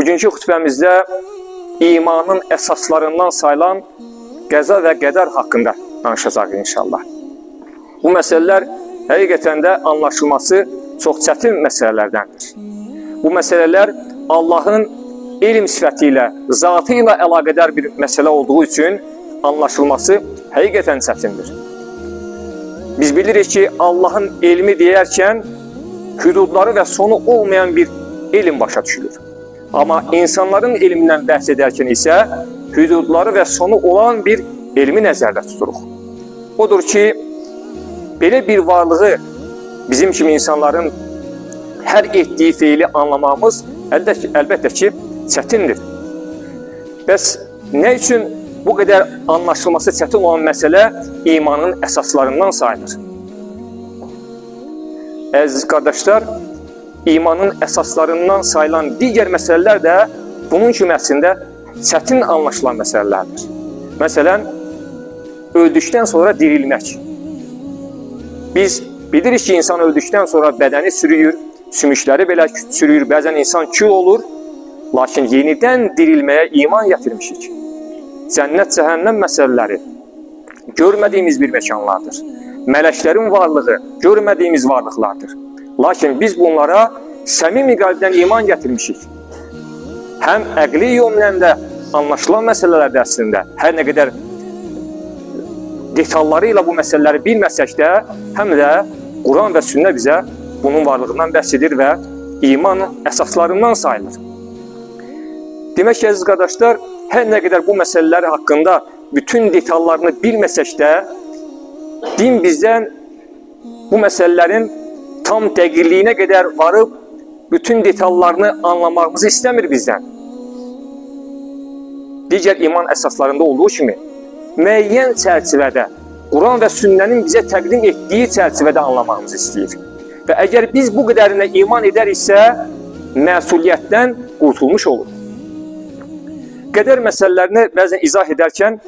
Bugünkü xütbəmizdə imanın əsaslarından sayılan qəza və qədər haqqında danışacağıq inşallah. Bu məsələlər həqiqətən də anlaşılması çox çətin məsələlərdəndir. Bu məsələlər Allahın elm sifəti ilə, zatı ilə əlaqədar bir məsələ olduğu üçün anlaşılması həqiqətən çətindir. Biz bilirik ki, Allahın elmi deyərkən hüdudları və sonu olmayan bir elm başa düşülür. Amma insanların elmindən bəhs edərkən isə hüdudları və sonu olan bir elmi nəzərdə tuturuq. Odur ki, belə bir varlığı bizim kimi insanların hər etdiyi feili anlamamız əlbəttə ki, çətindir. Bəs nə üçün bu qədər anlaşılması çətin olan məsələ imanın əsaslarından sayılır? Əziz qardaşlar, imanın əsaslarından sayılan digər məsələlər də bunun kimi əslində çətin anlaşılan məsələlərdir. Məsələn, öldükdən sonra dirilmək. Biz bilirik ki, insan öldükdən sonra bədəni çürüyür, sümükləri belə çürüyür, bəzən insan kül olur, lakin yenidən dirilməyə iman gətirmişik. Cənnət, cəhənnəm məsələləri görmədiyimiz bir məkanlardır. Mələklərin varlığı görmədiyimiz varlıqlardır. Lakin biz bunlara səmimi qəlbdən iman gətirmişik. Həm əqli yönlə də anlaşılan məsələlərdə əslində, hər nə qədər detalları ilə bu məsələləri bilməsək də, həm də Quran və sünnə bizə bunun varlığından bəhs edir və iman əsaslarından sayılır. Demək ki, əziz qardaşlar, hər nə qədər bu məsələlər haqqında bütün detallarını bilməsək də, din bizdən bu məsələlərin tam dəqiqliyinə qədər varıb, bütün detallarını anlamağımızı istəmir bizdən. Digər iman əsaslarında olduğu kimi, müəyyən çərçivədə, Quran və sünnənin bizə təqdim etdiyi çərçivədə anlamağımızı istəyir. Və əgər biz bu qədərinə iman edəriksə, məsuliyyətdən qurtulmuş olur. Qədər məsələlərini bəzən izah edərkən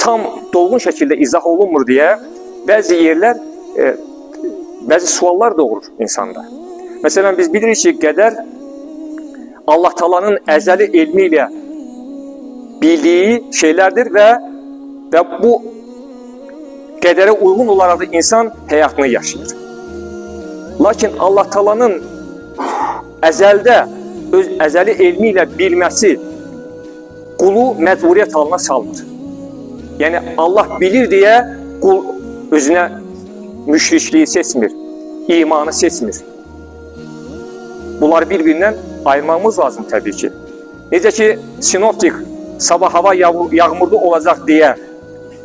tam dolğun şəkildə izah olunmur deyə bəzi yerlər, bəzi suallar doğurur insanda. Məsələn, biz bilirik ki, qədər Allah Taala'nın əzəli elmi ilə bildiyi şeylərdir və bu qədərə uyğun olaraq da insan həyatını yaşayır. Lakin Allah Taala'nın əzəldə öz əzəli elmi ilə bilməsi qulu məcburiyyət halına salmır. Yəni, Allah bilir deyə qul özünə müşrikliyi seçmir, imanı seçmir. Bunları bir-birindən ayırmamız lazım təbii ki. Necə ki, sinoptik sabah hava yağmurlu olacaq deyə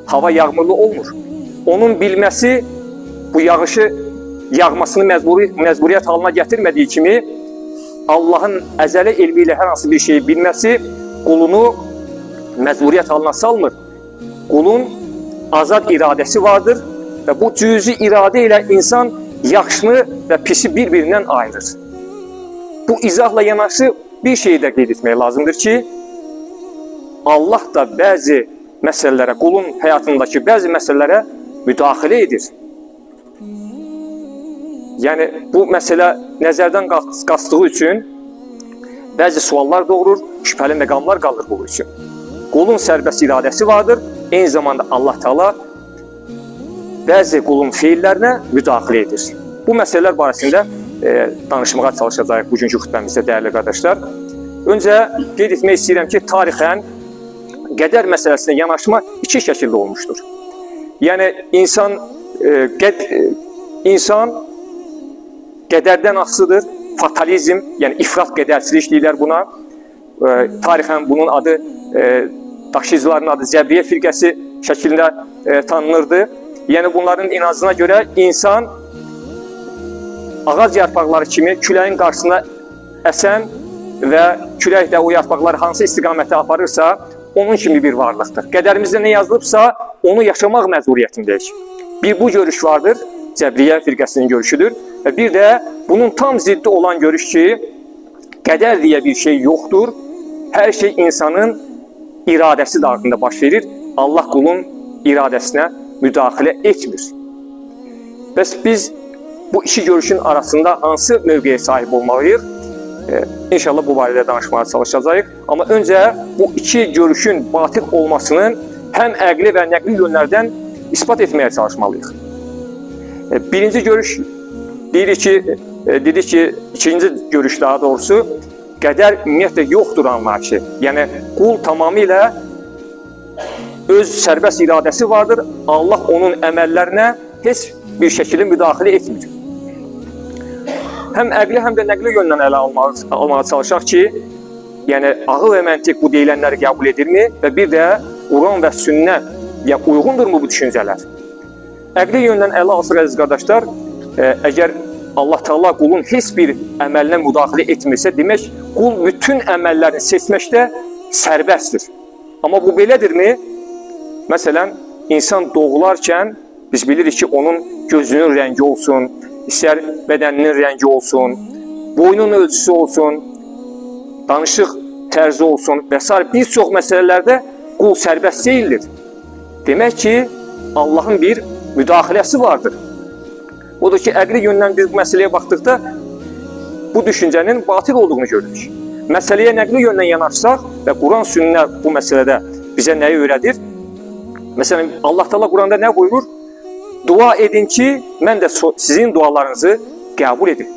hava yağmurlu olmur. Onun bilməsi bu yağışı yağmasını məcburiyyət halına gətirmədiyi kimi, Allahın əzəli elmi ilə hər hansı bir şeyi bilməsi qulunu məcburiyyət halına salmır. Qulun azad iradəsi vardır və bu cüzi iradə ilə insan yaxşını və pisi bir-birindən ayırır. Bu izahla yanaşı bir şeyi də qeyd etmək lazımdır ki, Allah da bəzi məsələlərə, qulun həyatındakı bəzi məsələlərə müdaxilə edir. Yəni, bu məsələ nəzərdən qaçdığı üçün bəzi suallar doğurur, şübhəli məqamlar qalır bu üçün. Qulun sərbəst iradəsi vardır, eyni zamanda Allah Taala bəzi qulun feillərinə müdaxilə edir. Bu məsələlər barəsində danışmağa çalışacağıq bugünkü xütbəmizdə, dəyərli qardaşlar. Öncə qeyd etmək istəyirəm ki, tarixən qədər məsələsinə yanaşma iki şəkildə olmuşdur. Yəni, insan qədərdən asılıdır, fatalizm, yəni ifrat qədərçilik deyirlər buna. Tarixən bunun adı, daşıyıcıların adı Cəbriyyə firqəsi şəklində tanınırdı. Yəni, bunların inancına görə insan ağac yarpaqları kimi küləyin qarşısına əsən və külək də o yarpaqları hansı istiqamətə aparırsa, onun kimi bir varlıqdır. Qədərimizdə nə yazılıbsa, onu yaşamaq məcburiyyətindəyik. Bir bu görüş vardır, Cəbriyyə firqəsinin görüşüdür. Və bir də bunun tam ziddi olan görüş ki, qədər deyə bir şey yoxdur. Hər şey insanın iradəsi daxilində baş verir. Allah qulun iradəsinə müdaxilə etmir. Bəs biz bu iki görüşün arasında hansı mövqeyə sahib olmalıyıq? İnşallah bu barədə danışmağa çalışacağıq. Amma öncə bu iki görüşün batil olmasının həm əqli və nəqli yönlərdən ispat etməyə çalışmalıyıq. Birinci görüş dedik ki, ikinci görüş daha doğrusu qədər ümumiyyətlə yoxdur anlayışı. Yəni qul tamamilə öz sərbəst iradəsi vardır. Allah onun əməllərinə heç bir şəkildə müdaxilə etmir. Həm əqli, həm də nəqli yöndən ələ almağa çalışaq ki, yəni ağıl və məntiq bu deyilənləri qəbul edirmi və bir də Quran və sünnəyə uyğundurmu bu düşüncələr? Əqli yöndən ələ alsaq əziz qardaşlar, əgər Allah Teala qulun heç bir əməlinə müdaxilə etmirsə, demək qul bütün əməllərini seçməkdə sərbəstdir. Amma bu belədirmi? Məsələn, insan doğularkən biz bilirik ki, onun gözünün rəngi olsun, istər bədəninin rəngi olsun, boynun ölçüsü olsun, danışıq tərzi olsun və s. bir çox məsələlərdə qul sərbəst deyildir. Demək ki, Allahın bir müdaxiləsi vardır. Odur ki, əqli yöndən biz bu məsələyə baxdıqda bu düşüncənin batil olduğunu görürük. Məsələyə nəqli yöndən yanaşsaq və Quran sünnə bu məsələdə bizə nəyi öyrədir? Məsələn, Allah Teala Quranda nə buyurur? Dua edin ki, mən də sizin dualarınızı qəbul edim.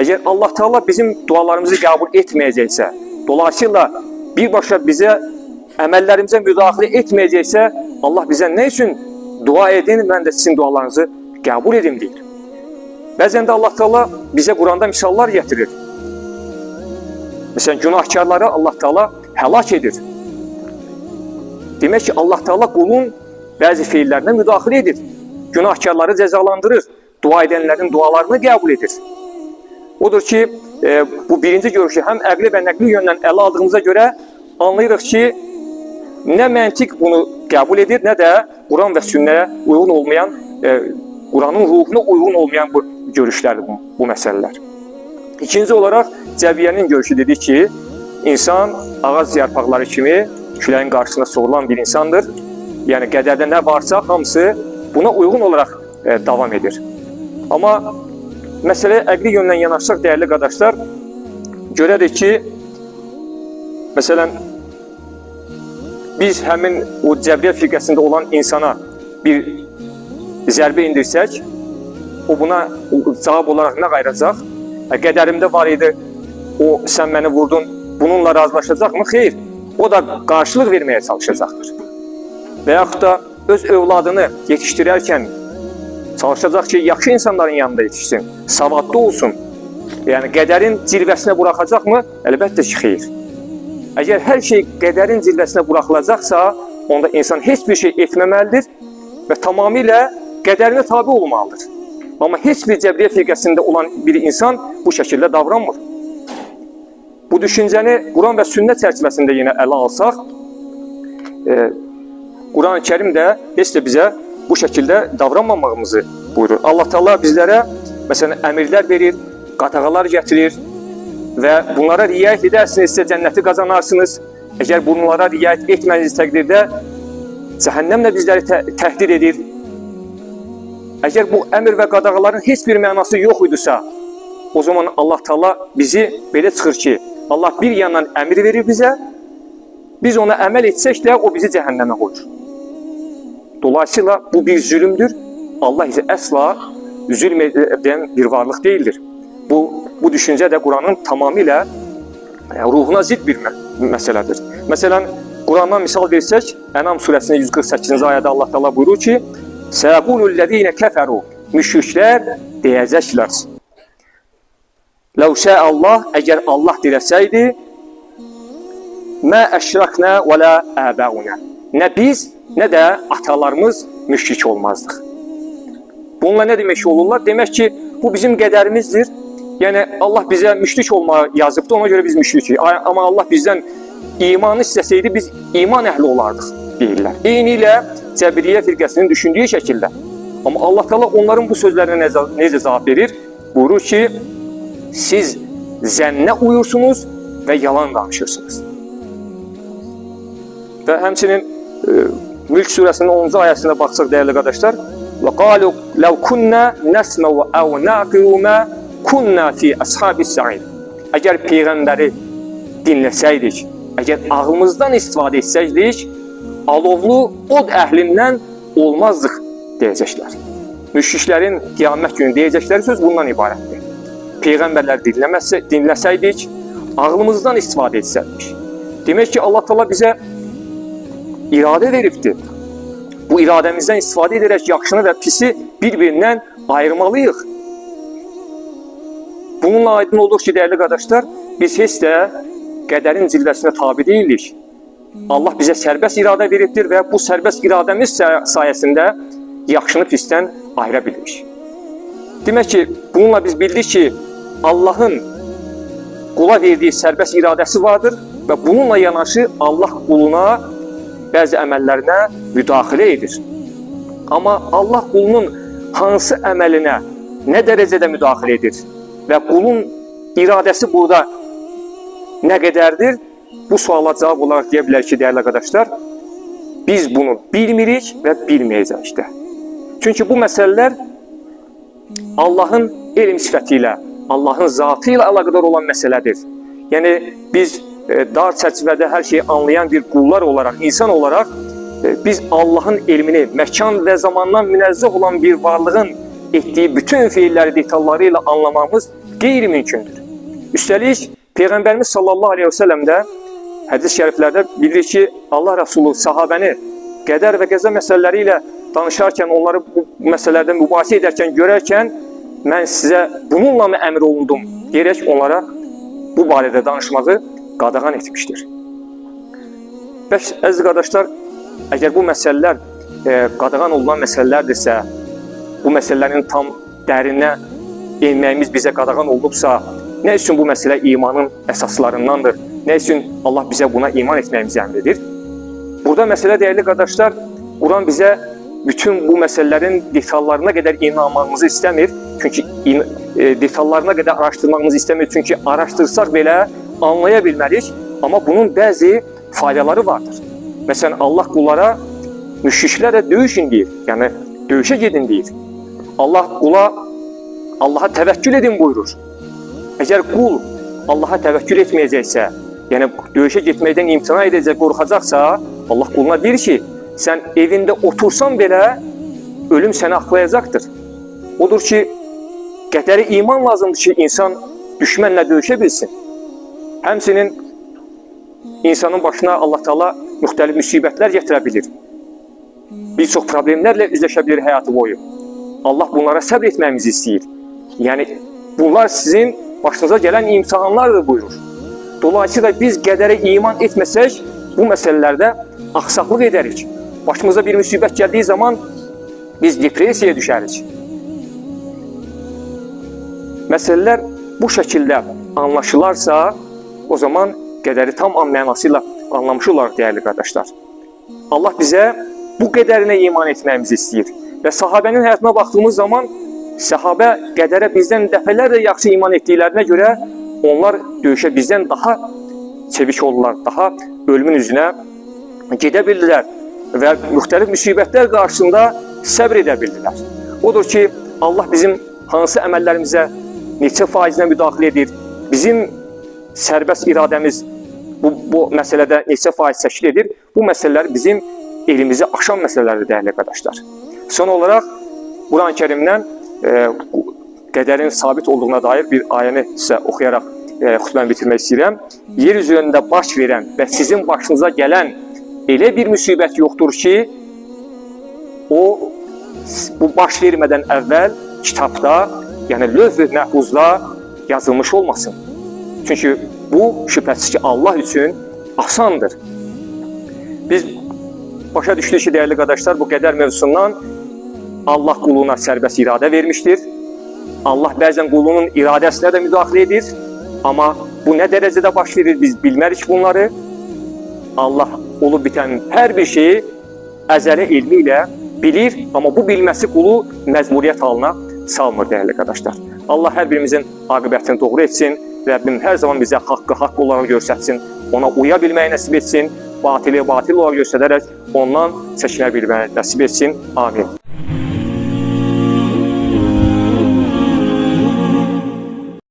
Əgər Allah Teala bizim dualarımızı qəbul etməyəcəksə, dolayısıyla birbaşa bizə əməllərimizə müdaxilə etməyəcəksə, Allah bizə nə üçün dua edin, mən də sizin dualarınızı qəbul edim deyir. Bəzən də Allah Teala bizə Quranda misallar gətirir. Məsələn, günahkarları Allah Teala həlak edir. Demək ki, Allah Teala qulun bəzi feillərinə müdaxilə edir. Günahkarları cəzalandırır, dua edənlərin dualarını qəbul edir. Odur ki, bu birinci görüşü həm əqli və nəqli yöndən ələ aldığımıza görə anlayırıq ki, nə məntiq bunu qəbul edir, nə də Quran və sünnəyə uyğun olmayan, Quranın ruhuna uyğun olmayan bu görüşlərdir bu məsələlər. İkinci olaraq Cəbiyyənin görüşü dedik ki, insan ağac yarpaqları kimi küləyin qarşısında soğulan bir insandır. Yəni qədərdə nə varsa hamısı buna uyğun olaraq davam edir. Amma məsələyə əqli yöndən yanaşsaq, dəyərli qardaşlar, görərik ki, məsələn, biz həmin o Cəbriyyə firqəsində olan insana bir zərbə indirsək, o buna cavab olaraq nə qayıracaq? Qədərimdə var idi, o sən məni vurdun, bununla razılaşacaqmı? Xeyr, o da qarşılıq verməyə çalışacaqdır. Və yaxud da öz övladını yetişdirərkən çalışacaq ki, yaxşı insanların yanında yetişsin, savadlı olsun. Yəni, qədərin cilvəsinə buraxacaqmı? Əlbəttə ki, xeyr. Əgər hər şey qədərin cilvəsinə buraxılacaqsa, onda insan heç bir şey etməməlidir və tamamilə qədərinə tabi olmalıdır. Amma heç bir Cəbriyyə firqəsində olan bir insan bu şəkildə davranmır. Bu düşüncəni Quran və sünnə çərçivəsində yenə ələ alsaq, Quran-ı Kərim də heç də bizə bu şəkildə davranmamağımızı buyurur. Allah Teala bizlərə məsələn əmirlər verir, qadağalar gətirir və bunlara riayət edərsinizsə cənnəti qazanarsınız. Əgər bunlara riayət etməniz təqdirdə cəhənnəmlə bizləri təhdid edir. Əgər bu əmr və qadağaların heç bir mənası yox idisə, o zaman Allah Teala bizi belə çıxır ki, Allah bir yandan əmr verir bizə, biz ona əməl etsək də o bizi cəhənnəmə qoyur. Dolayısıyla bu bir zülümdür. Allah isə əsla zülm edən bir varlıq deyildir. Bu düşüncə də Quranın tamamilə ruhuna zidd bir məsələdir. Məsələn, Qurandan misal versək, Ənam surəsində 148-ci ayədə Allah Teala buyurur ki, Səqulullezine kəfəru, müşriklər deyəcəklər. Ləv şəəllah, əgər Allah diləsəydi, mə əşrəknə və lə əbəunə. Nə biz, nə də atalarımız müşrik olmazdıq. Bununla nə demək olurlar? Demək ki, bu bizim qədərimizdir. Yəni, Allah bizə müşrik olmağı yazıbdır, ona görə biz müşrikik. Amma Allah bizdən imanı istəsəydi, biz iman əhli olardıq, deyirlər. Eyni ilə Cəbriyyə firqəsinin düşündüyü şəkildə. Amma Allah Teala onların bu sözlərinə necə cavab verir? Buyurur ki, siz zənnə uyursunuz və yalan danışırsınız. Və həmçinin Mülk surəsinin 10-cu ayəsində baxsaq, dəyərli qardaşlar, وَقَالُوا لَوْ كُنَّا نَسْمَوْا أَوْ نَعْقِلُوا مَا كُنَّا فِي أَصْحَابِ السَّعِيرِ. əgər Peyğəmbəri dinləsəydik, əgər ağlımızdan istifadə etsəydik, alovlu od əhlindən olmazdıq deyəcəklər. Müşriklərin qiyamət günü deyəcəkləri söz bundan ibarətdir. Peyğəmbərləri dinləsəydik, ağlımızdan istifadə etsəydik. Demək ki, Allah Teala bizə iradə veribdir. Bu iradəmizdən istifadə edərək yaxşını və pisi bir-birindən ayırmalıyıq. Bununla aydın olur ki, dəyərli qardaşlar, biz heç də qədərin cilvəsinə tabi deyilik. Allah bizə sərbəst iradə veribdir və bu sərbəst iradəmiz sayəsində yaxşını pisdən ayıra bilirik. Demək ki, bununla biz bildik ki, Allahın qula verdiyi sərbəst iradəsi vardır və bununla yanaşı Allah quluna bəzi əməllərinə müdaxilə edir. Amma Allah qulunun hansı əməlinə nə dərəcədə müdaxilə edir və qulun iradəsi burada nə qədərdir? Bu suala cavab olaraq deyə bilər ki, dəyərli arkadaşlar, biz bunu bilmirik və bilməyəcəyik də. Çünki bu məsələlər Allahın elm sifəti ilə, Allahın zatı ilə əlaqədar olan məsələdir. Yəni, biz dar çərçivədə hər şeyi anlayan bir qullar olaraq, insan olaraq, biz Allahın elmini, məkan və zamandan münezzeh olan bir varlığın etdiyi bütün fiilləri, detalları ilə anlamamız qeyri-mümkündür. Üstəlik, Peyğəmbərimiz sallallahu aleyhi ve sellem də hədis şəriflərdə bilir ki, Allah Rəsulü sahabəni qədər və qəza məsələləri ilə danışarkən, onları bu məsələlərdən mübahisə edərkən, görərkən, mən sizə bununla mı əmr olundum deyərək onlara bu barədə danışmağı qadağan etmişdir. Bəs, əziz qardaşlar, əgər bu məsələlər qadağan olunan məsələlərdirsə, bu məsələlərin tam dərinə enməyimiz bizə qadağan olunubsa, nə üçün bu məsələ imanın əsaslarındandır? Nə üçün Allah bizə buna iman etməyimizi əmr edir? Burada məsələ, dəyərli qardaşlar, Quran bizə bütün bu məsələlərin detallarına qədər inanmamızı istəmir. Çünki detallarına qədər araşdırmamızı istəmir. Çünki araşdırsaq belə anlaya bilmərik. Amma bunun bəzi faydaları vardır. Məsələn, Allah qullara müşriklərlə döyüşün deyir. Yəni, döyüşə gedin deyir. Allah qula Allaha təvəkkül edin buyurur. Əgər qul Allaha təvəkkül etməyəcəksə, yəni döyüşə getməkdən imtina edəcək, qorxacaqsa, Allah quluna deyir ki, sən evində otursan belə ölüm səni axlayacaqdır. Odur ki, qədəri iman lazımdır ki, insan düşmənlə döyüşə bilsin. Həmçinin insanın başına Allah Teala müxtəlif müsibətlər gətirə bilir. Bir çox problemlərlə üzləşə bilir həyatı boyu. Allah bunlara səbr etməyimizi istəyir. Yəni, bunlar sizin başınıza gələn imtihanlardır buyurur. Dolayısıyla biz qədərə iman etməsək, bu məsələlərdə axsaqlıq edərik. Başımıza bir müsibət gəldiyi zaman biz depressiyaya düşərik. Məsələlər bu şəkildə anlaşılarsa, o zaman qədəri tam mənasıyla anlamış olaraq, dəyərli qardaşlar. Allah bizə bu qədərinə iman etməyimizi istəyir. Və sahabənin həyatına baxdığımız zaman, sahabə qədərə bizdən dəfələrlə yaxşı iman etdiklərinə görə onlar döyüşə bizdən daha çevik oldular, daha ölümün üzünə gedə bildilər və müxtəlif müsibətlər qarşısında səbr edə bildilər. Odur ki, Allah bizim hansı əməllərimizə neçə faizinə müdaxilə edir, bizim sərbəst iradəmiz bu məsələdə neçə faiz təşkil edir, bu məsələlər bizim elimizi aşan məsələlərdir, dəyərli qardaşlar. Son olaraq, Quran-ı Kərimdən qədərin sabit olduğuna dair bir ayəni sizə oxuyaraq xütbəmi bitirmək istəyirəm. Yer üzərində baş verən və sizin başınıza gələn elə bir müsibət yoxdur ki, bu baş vermədən əvvəl kitabda, yəni lövh-i məhfuzda yazılmış olmasın. Çünki bu şübhəsiz ki, Allah üçün asandır. Biz başa düşdük ki, dəyərli qardaşlar, bu qədər mövzusundan Allah quluna sərbəst iradə vermişdir. Allah bəzən qulunun iradəsinə də müdaxilə edir. Amma bu nə dərəcədə baş verir, biz bilmərik bunları. Allah olub bitən hər bir şeyi əzəli ilmi ilə bilir. Amma bu bilməsi qulu məcburiyyət halına salmır, dəyərli qardaşlar. Allah hər birimizin aqibətini doğru etsin. Rəbbim hər zaman bizə haqqı haqq olaraq göstərsin. Ona uya bilməyi nəsib etsin. Batili batil olaraq göstərərək ondan çəkinə bilməyi nəsib etsin. Amin.